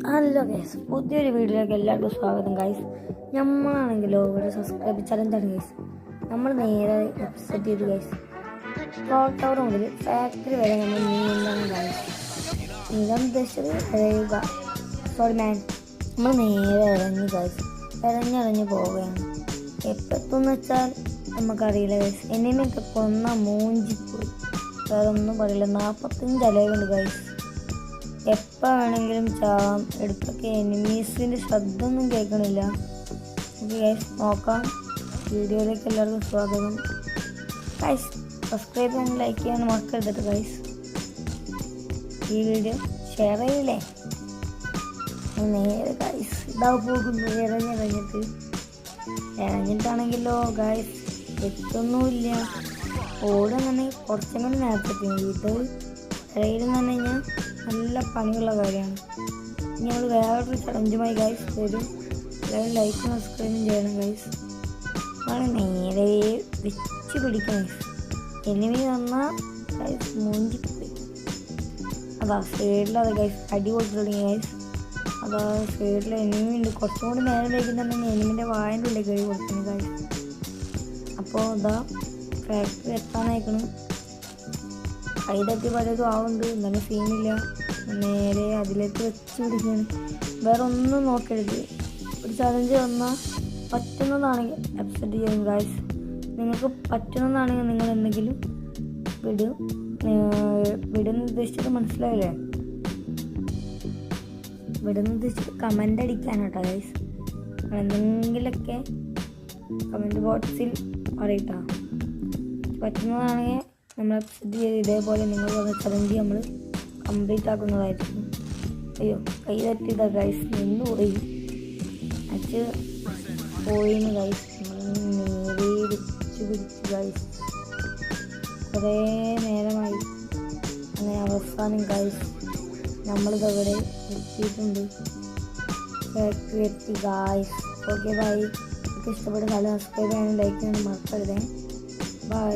Hello guys, പുതിയൊരു വീഡിയോയിലേക്ക് എല്ലാവർക്കും സ്വാഗതം ഗൈസ്. നമ്മളാണെങ്കിലോ ഒരു സബ്സ്ക്രൈബ് ചലഞ്ചാണ് ഗൈസ്. നമ്മൾ നേരെ സെറ്റ് ചെയ്തു ഗൈസ്. ക്ലോക്ക് ടവർ മുതൽ ഫാക്ടറി വരെ നമ്മൾ നീന്താണ് ഗൈസ്. നീന്താൻ ഉദ്ദേശിച്ചത് സോറി മാൻ, നമ്മൾ നേരെ ഇറങ്ങി ഗൈസ്. ഇറങ്ങി പോവുകയാണ്. എപ്പോൾ എത്തുമെന്ന് വെച്ചാൽ നമുക്കറിയില്ല ഗൈസ്. എനിമയൊക്കെ കൊന്ന മൂഞ്ചിപ്പോയി. വേറെ ഒന്നും പറയില്ല. 45 അലവുണ്ട് ഗൈസ്. എപ്പോൾ വേണമെങ്കിലും ചാവാം. എടുത്തൊക്കെ എനിമീസിൻ്റെ ശബ്ദമൊന്നും കേൾക്കണില്ല. ഗൈസ് നോക്കാം. വീഡിയോയിലേക്ക് എല്ലാവർക്കും സ്വാഗതം ഗൈസ്. സബ്സ്ക്രൈബ് ചെയ്യാൻ ലൈക്ക് ചെയ്യാൻ മറക്കരുത് ഗൈസ്. ഈ വീഡിയോ ഷെയർ ചെയ്യില്ലേ? നേരെ ഗൈസ് ഇതാ പോകുന്നു. ഇറങ്ങിയിട്ടാണെങ്കിലോ ഗൈസ് എത്തൊന്നുമില്ല. ഓടുന്നന്നെ കുറച്ചെങ്കിലും നേരത്തെ ഇത് ഇടയിൽ തന്നെ ഞാൻ നല്ല പണിയുള്ള കാര്യമാണ്. ഇനി നമ്മൾ വേറൊരു ചലഞ്ചുമായി ഗൈസ് വരും. എല്ലാവരും ലൈക്കും സബ്സ്ക്രൈബും ചെയ്യണം ഗൈസ്. ആണ് നേരെ വെച്ച് പിടിക്കണം ഗൈസ്. എനിമി വന്നാൽ ഗൈസ് മൂഞ്ചിപ്പോയി. അതാ സൈഡിലത് ഗൈസ് അടി കൊടുത്തു തുടങ്ങി ഗൈസ്. അതാ സൈഡിൽ എനിമി ഉണ്ട്. കുറച്ചും കൂടി നേരം വൈകുന്നുണ്ടെങ്കിൽ എനിമിൻ്റെ വായൻ്റെ ഉള്ളിൽ കഴുകി കൊടുക്കുന്നു ഗൈസ്. അപ്പോൾ ഇതാ ഫാക്ടറി എത്താനായിക്കണം. കൈതട്ടി പലതും ആവുന്നുണ്ട്. എന്നാലും സീനില്ല. നേരെ അതിലേക്ക് വെച്ച് പിടിക്കുകയാണ്. വേറെ ഒന്നും നോക്കരുത്. ഒരു ചലഞ്ച് വന്നാൽ പറ്റുന്നതാണെങ്കിൽ അക്സെപ്റ്റ് ചെയ്യും ഗൈസ്. നിങ്ങൾക്ക് പറ്റുന്നതാണെങ്കിൽ നിങ്ങൾ എന്തെങ്കിലും വിടുന്ന ഉദ്ദേശിച്ചത് മനസ്സിലായില്ലേ? വിടുന്ന ഉദ്ദേശിച്ചത് കമൻ്റ് അടിക്കാനാട്ടോ ഗൈസ്. എന്തെങ്കിലുമൊക്കെ കമൻറ്റ് ബോക്സിൽ പറയട്ടോ. പറ്റുന്നതാണെങ്കിൽ നമ്മൾ അക്സെപ്റ്റ് ചെയ്ത് ഇതേപോലെ നിങ്ങൾ പറഞ്ഞ ചലഞ്ച് നമ്മൾ കംപ്ലീറ്റ് ആക്കുന്നതായിരിക്കും. അയ്യോ കൈ തട്ടിയതാ ഗൈസ്. നിന്ന് പോയി അച്ഛ പോയിന്ന് ഗൈസ്. നമ്മൾ നേരെ വെച്ച് പിടിച്ചു ഗൈസ്. കുറേ നേരമായി. അങ്ങനെ അവസാനം ഗൈസ് നമ്മളിതവിടെ എത്തിയിട്ടുണ്ട്. ഫാക്ടറി എത്തി ഗൈസ്. Okay bye. നിങ്ങൾക്ക് ഇഷ്ടപ്പെട്ട നല്ല സബ്സ്ക്രൈബ് ചെയ്യാനും ലൈക്ക് ചെയ്യാനും മറക്കരുതേ. ബൈ.